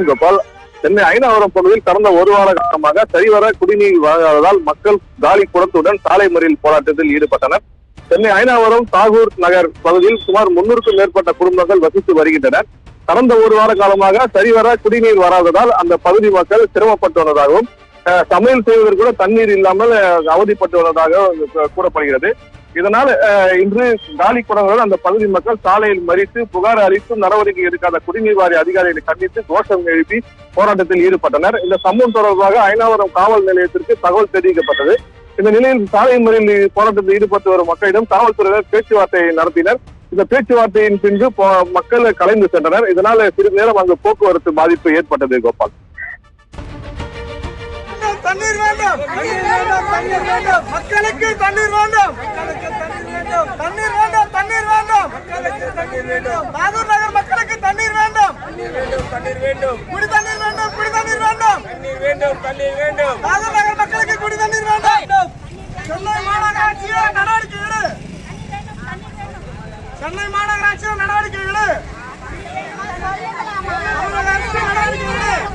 கோபால், சென்னை ஐநாவரம் பகுதியில் கடந்த ஒரு வார காலமாக சரிவர குடிநீர் வழங்காததால் மக்கள் காலி குடத்துடன் சாலை மறியல் போராட்டத்தில் ஈடுபட்டனர். சென்னை ஐநாவரம் தாகூர் நகர் பகுதியில் சுமார் 300க்கும் மேற்பட்ட குடும்பங்கள் வசித்து வருகின்றனர். கடந்த ஒரு வார காலமாக சரிவர குடிநீர் வராததால் அந்த பகுதி மக்கள் சிரமப்பட்டு வந்ததாகவும், சமையல் செய்வதற்கு கூட தண்ணீர் இல்லாமல் அவதிப்பட்டு வந்ததாக கூறப்படுகிறது. இதனால் இன்று காலி குடங்களுடன் அந்த பகுதி மக்கள் சாலையில் மறித்து புகார் அளித்தும் நடவடிக்கை எடுக்காத குடிநீர் வாரிய அதிகாரிகளை கண்டித்து கோஷம் எழுப்பி போராட்டத்தில் ஈடுபட்டனர். இந்த சம்பவம் தொடர்பாக ஐநாவரம் காவல் நிலையத்திற்கு தகவல் தெரிவிக்கப்பட்டது. இந்த நிலையில் சாலை மறியல் போராட்டத்தில் ஈடுபட்டு வரும் மக்களிடம் காவல்துறையினர் பேச்சுவார்த்தை நடத்தினர். இந்த பேச்சுவார்த்தையின் பின்பு மக்கள் கலைந்து சென்றனர். இதனால் சிறிது நேரம் அங்கு போக்குவரத்து பாதிப்பு ஏற்பட்டது. கோபால், தண்ணீர் வேண்டும், தண்ணீர் வேண்டும், தண்ணீர் வேண்டும், மக்களுக்கு தண்ணீர் வேண்டும், தண்ணீர் வேண்டும், தண்ணீர் வேண்டும், மக்களுக்கு தண்ணீர் வேண்டும், தாகூர் நகர் மக்களுக்கு தண்ணீர் வேண்டும், தண்ணீர் வேண்டும், குடி தண்ணீர் வேண்டும், குடி தண்ணீர் வேண்டும், தண்ணீர் வேண்டும், தண்ணீர் வேண்டும், தாகூர் நகர் மக்களுக்கு குடி தண்ணீர் வேண்டும். சென்னை மாநகராட்சியோ நடவடிக்கை எடு, சென்னை மாநகராட்சியோ நடவடிக்கை எடு, நடவடிக்கை எடு.